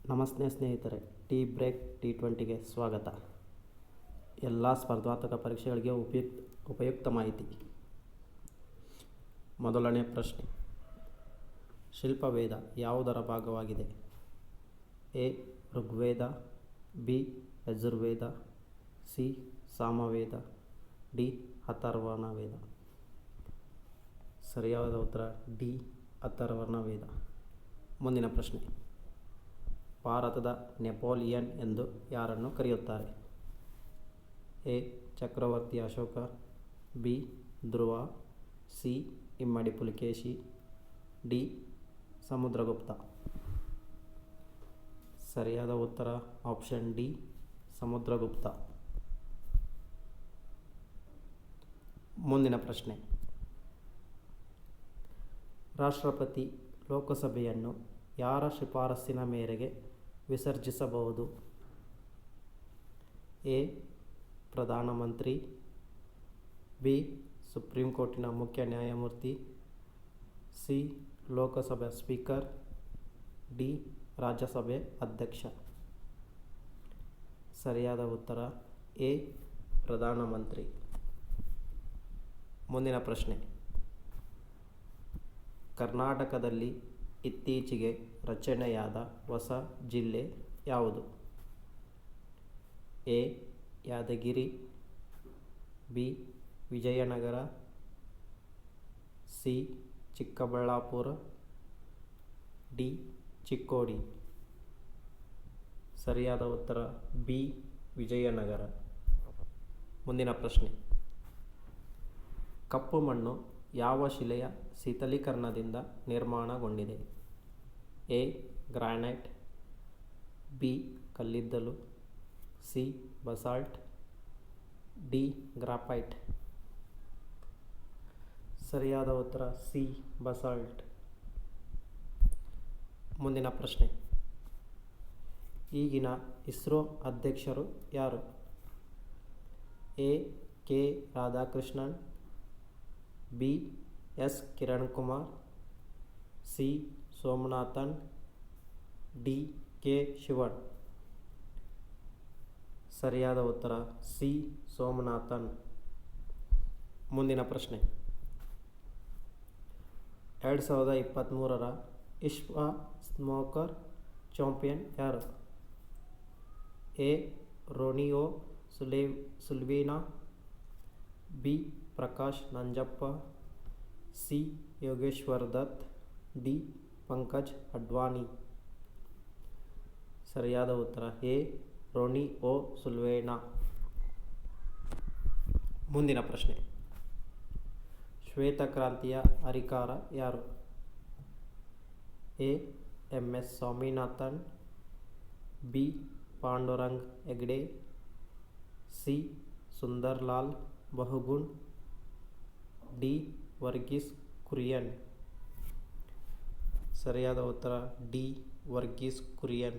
ನಮಸ್ತೆ ಸ್ನೇಹಿತರೆ, tea break T20ಗೆ ಸ್ವಾಗತ. ಎಲ್ಲ ಸ್ಪರ್ಧಾತ್ಮಕ ಪರೀಕ್ಷೆಗಳಿಗೆ ಉಪಯುಕ್ತ ಮಾಹಿತಿ. ಮೊದಲನೇ ಪ್ರಶ್ನೆ, ಶಿಲ್ಪವೇದ ಯಾವುದರ ಭಾಗವಾಗಿದೆ? A. Rigveda, B. Yajurveda, C. Samaveda, D. Atharvana Veda. ಸರಿಯಾದ ಉತ್ತರ ಡಿ. ಅಥರ್ವಣ ವೇದ. ಮುಂದಿನ ಪ್ರಶ್ನೆ, ಭಾರತದ ನೆಪೋಲಿಯನ್ ಎಂದು ಯಾರನ್ನು ಕರೆಯುತ್ತಾರೆ? ಎ. ಚಕ್ರವರ್ತಿ ಅಶೋಕ, ಬಿ. ಧ್ರುವ, ಸಿ. ಇಮ್ಮಡಿ ಪುಲಿಕೇಶಿ, ಡಿ. ಸಮುದ್ರಗುಪ್ತ. ಸರಿಯಾದ ಉತ್ತರ ಆಪ್ಷನ್ ಡಿ. ಸಮುದ್ರಗುಪ್ತ. ಮುಂದಿನ ಪ್ರಶ್ನೆ, ರಾಷ್ಟ್ರಪತಿ ಲೋಕಸಭೆಯನ್ನು ಯಾರ ಶಿಫಾರಸ್ಸಿನ ಮೇರೆಗೆ ವಿಸರ್ಜಿಸಬಹುದು? ಎ. ಪ್ರಧಾನಮಂತ್ರಿ, ಬಿ. ಸುಪ್ರೀಂ ಕೋರ್ಟಿನ ಮುಖ್ಯ ನ್ಯಾಯಮೂರ್ತಿ, ಸಿ. ಲೋಕಸಭೆ ಸ್ಪೀಕರ್, ಡಿ. ರಾಜ್ಯಸಭೆ ಅಧ್ಯಕ್ಷ. ಸರಿಯಾದ ಉತ್ತರ ಎ. ಪ್ರಧಾನಮಂತ್ರಿ. ಮುಂದಿನ ಪ್ರಶ್ನೆ, ಕರ್ನಾಟಕದಲ್ಲಿ ಇತ್ತೀಚೆಗೆ ರಚನೆಯಾದ ಹೊಸ ಜಿಲ್ಲೆ ಯಾವುದು? A. Yadgir, B. Vijayanagara, C. Chikkaballapur, D. Chikkodi. ಸರಿಯಾದ ಉತ್ತರ ಬಿ. ವಿಜಯನಗರ. ಮುಂದಿನ ಪ್ರಶ್ನೆ, ಕಪ್ಪು ಮಣ್ಣು ಯಾವ ಶಿಲೆಯ ಶೀತಲೀಕರಣದಿಂದ ನಿರ್ಮಾಣಗೊಂಡಿದೆ? ಎ. Granite, B. ಕಲ್ಲಿದ್ದಲು, ಸಿ. Basalt, D. ಗ್ರಾಫೈಟ್. ಸರಿಯಾದ ಉತ್ತರ ಸಿ. ಬಸಾಲ್ಟ್. ಮುಂದಿನ ಪ್ರಶ್ನೆ, ಈಗಿನ ಇಸ್ರೋ ಅಧ್ಯಕ್ಷರು ಯಾರು? A. K. Radhakrishnan, B. S. Kiran Kumar, C. Somanathan, D. K. Sivan. ಸರಿಯಾದ ಉತ್ತರ ಸಿ. ಸೋಮನಾಥನ್. ಮುಂದಿನ ಪ್ರಶ್ನೆ, 2023ರ ವಿಶ್ವ ಸ್ನೂಕರ್ ಚಾಂಪಿಯನ್ ಯಾರು? A. Ronnie O'Sullivan, B. Prakash Nanjappa, C. Yogeshwar Dutt, D. Pankaj Advani. ಸರಿಯಾದ ಉತ್ತರ ಎ. ರೋನಿಯೋ ಸುಲ್ವೇನಾ. ಮುಂದಿನ ಪ್ರಶ್ನೆ, ಶ್ವೇತಕ್ರಾಂತಿಯ ಹರಿಕಾರ ಯಾರು? A. M. S. Swaminathan, B. Pandurang Hegde, C. Sunderlal Bahuguna, D. Verghese Kurien. ಸರಿಯಾದ ಉತ್ತರ ಡಿ. ವರ್ಗೀಸ್ ಕುರಿಯನ್.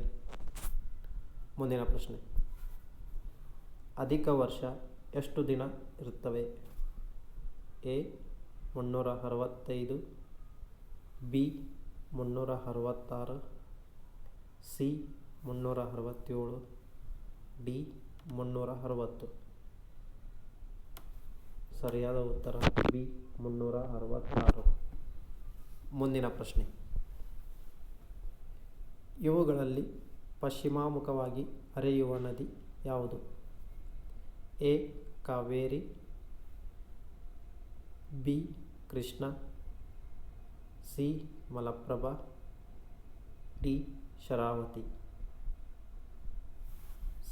ಮುಂದಿನ ಪ್ರಶ್ನೆ, ಅಧಿಕ ವರ್ಷ ಎಷ್ಟು ದಿನ ಇರುತ್ತವೆ? ಎ. 365, ಬಿ. 366, ಸಿ. 367, ಡಿ. 360. ಸರಿಯಾದ ಉತ್ತರ ಬಿ. 366. ಮುಂದಿನ ಪ್ರಶ್ನೆ, ಇವುಗಳಲ್ಲಿ ಪಶ್ಚಿಮಮುಖವಾಗಿ ಹರಿಯುವ ನದಿ ಯಾವುದು? A. Kaveri, B. Krishna, C. Malaprabha, D. Sharavathi.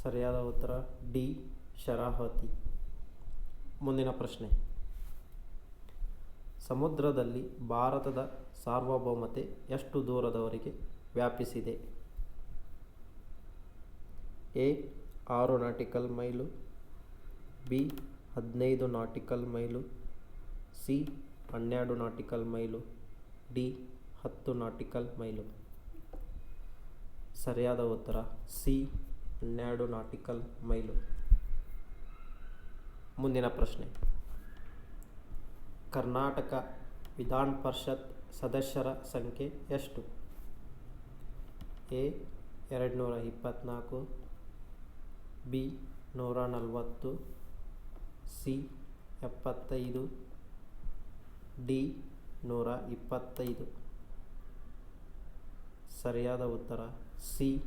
ಸರಿಯಾದ ಉತ್ತರ ಡಿ. ಶರಾವತಿ. ಮುಂದಿನ ಪ್ರಶ್ನೆ, ಸಮುದ್ರದಲ್ಲಿ ಭಾರತದ ಸಾರ್ವಭೌಮತೆ ಎಷ್ಟು ದೂರದವರೆಗೆ ವ್ಯಾಪಿಸಿದೆ? A. 6 nautical mile, B. 15 nautical mile, C. 12 nautical mile, D. 10 nautical mile. ಸರಿಯಾದ ಉತ್ತರ ಸಿ. 12 nautical mile. ಮುಂದಿನ ಪ್ರಶ್ನೆ, ಕರ್ನಾಟಕ ವಿಧಾನ ಪರಿಷತ್ ಸದಸ್ಯರ ಸಂಖ್ಯೆ ಎಷ್ಟು? ಎ. 224, B 140, C 75, D 125. ಸರಿಯಾದ ಉತ್ತರ ಸಿ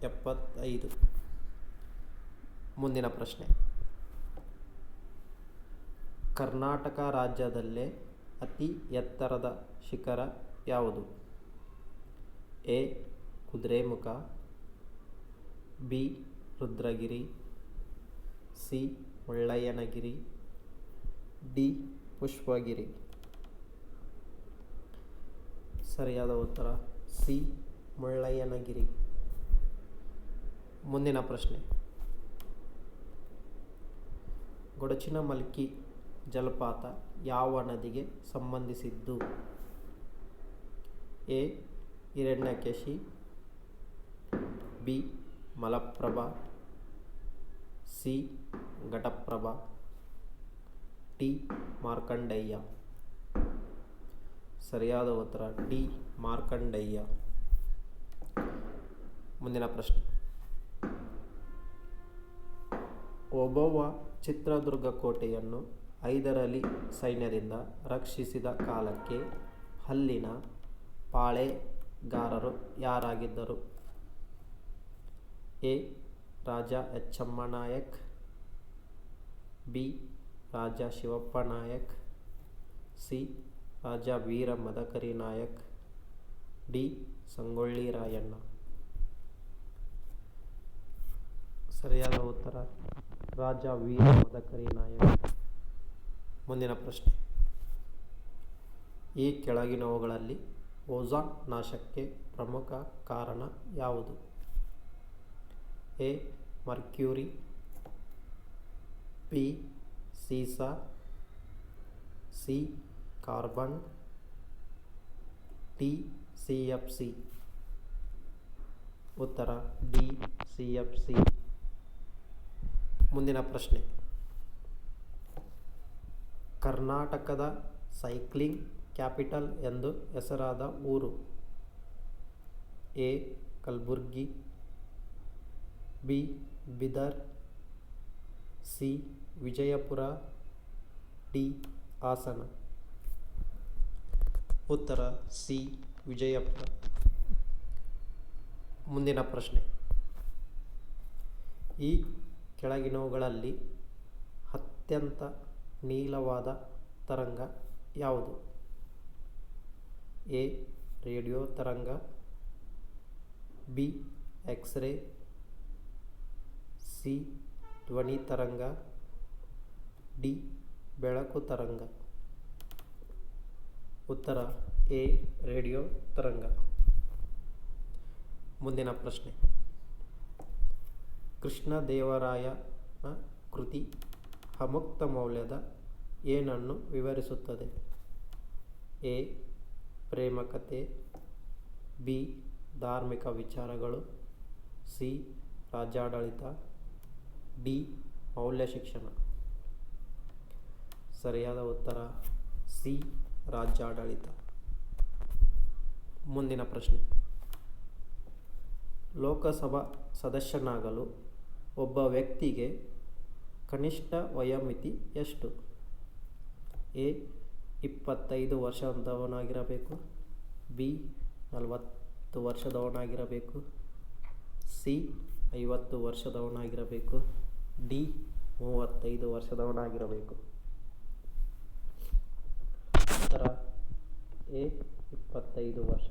75. ಮುಂದಿನ ಪ್ರಶ್ನೆ. ಕರ್ನಾಟಕ ರಾಜ್ಯದಲ್ಲೇ ಅತಿ ಎತ್ತರದ ಶಿಖರ ಯಾವುದು? A Kudremukh, B Rudragiri, C Mullayanagiri, D Pushpagiri. ಸರಿಯಾದ ಉತ್ತರ ಸಿ ಮುಳ್ಳಯ್ಯನಗಿರಿ. ಮುಂದಿನ ಪ್ರಶ್ನೆ. ಗೊಡಚಿನಮಲ್ಕಿ ಜಲಪಾತ ಯಾವ ನದಿಗೆ ಸಂಬಂಧಿಸಿದ್ದು? A Hiranyakeshi, B Malaprabha, C Ghataprabha, D Markandeya. ಸರಿಯಾದ ಉತ್ತರ ಡಿ ಮಾರ್ಕಂಡೇಯ. ಮುಂದಿನ ಪ್ರಶ್ನೆ. ಓಬವ್ವ ಚಿತ್ರದುರ್ಗ ಕೋಟೆಯನ್ನು ಹೈದರಾಲಿ ಸೈನ್ಯದಿಂದ ರಕ್ಷಿಸಿದ ಕಾಲಕ್ಕೆ ಅಲ್ಲಿನ ಪಾಳೆಗಾರರು ಯಾರಾಗಿದ್ದರು? A Raja Echchamma Nayak, B Raja Shivappa Nayak, C Raja Veera Madakari Nayak, D Sangolli Rayanna. ಸರಿಯಾದ ಉತ್ತರ ರಾಜ ವೀರ ಮದಕರಿ ನಾಯಕ್. ಮುಂದಿನ ಪ್ರಶ್ನೆ. ಈ ಕೆಳಗಿನವುಗಳಲ್ಲಿ ಓಝೋನ್ ನಾಶಕ್ಕೆ ಪ್ರಮುಖ ಕಾರಣ ಯಾವುದು? ಎ ಮರ್ಕ್ಯೂರಿ, ಬಿ ಸೀಸ, ಸಿ ಕಾರ್ಬನ್, ಡಿ CFC. ಉತ್ತರ ಡಿ CFC. ಮುಂದಿನ ಪ್ರಶ್ನೆ. ಕರ್ನಾಟಕದ ಸೈಕ್ಲಿಂಗ್ ಕ್ಯಾಪಿಟಲ್ ಎಂದು ಹೆಸರಾದ ಊರು? A Kalaburagi, B Bidar, C Vijayapura, D Hassan. ಉತ್ತರ ಸಿ ವಿಜಯಪುರ. ಮುಂದಿನ ಪ್ರಶ್ನೆ. ಈ ಕೆಳಗಿನವುಗಳಲ್ಲಿ ಅತ್ಯಂತ ನೀಳವಾದ ತರಂಗ ಯಾವುದು? ಎ ರೇಡಿಯೋ ತರಂಗ, ಬಿ ಎಕ್ಸ್ರೇ, ಸಿ ಧ್ವನಿ ತರಂಗ, ಡಿ ಬೆಳಕು ತರಂಗ. ಉತ್ತರ ಎ ರೇಡಿಯೋ ತರಂಗ. ಮುಂದಿನ ಪ್ರಶ್ನೆ. ಕೃಷ್ಣದೇವರಾಯನ ಕೃತಿ ಅಮುಕ್ತ ಮೌಲ್ಯದ ಏನನ್ನು ವಿವರಿಸುತ್ತದೆ? ಎ ಪ್ರೇಮಕಥೆ, ಬಿ ಧಾರ್ಮಿಕ ವಿಚಾರಗಳು, ಸಿ ರಾಜ್ಯಾಡಳಿತ, ಡಿ ಮೌಲ್ಯ ಶಿಕ್ಷಣ. ಸರಿಯಾದ ಉತ್ತರ ಸಿ ರಾಜ್ಯಾಡಳಿತ. ಮುಂದಿನ ಪ್ರಶ್ನೆ. ಲೋಕಸಭಾ ಸದಸ್ಯನಾಗಲು ಒಬ್ಬ ವ್ಯಕ್ತಿಗೆ ಕನಿಷ್ಠ ವಯೋಮಿತಿ ಎಷ್ಟು? ಎ 25 ವರ್ಷದವನಾಗಿರಬೇಕು, ಬಿ 40 ವರ್ಷದವನಾಗಿರಬೇಕು, ಸಿ 50 ವರ್ಷದವನಾಗಿರಬೇಕು, ಡಿ 35 ವರ್ಷದವನಾಗಿರಬೇಕು. ಉತ್ತರ ಎ 25 ವರ್ಷ.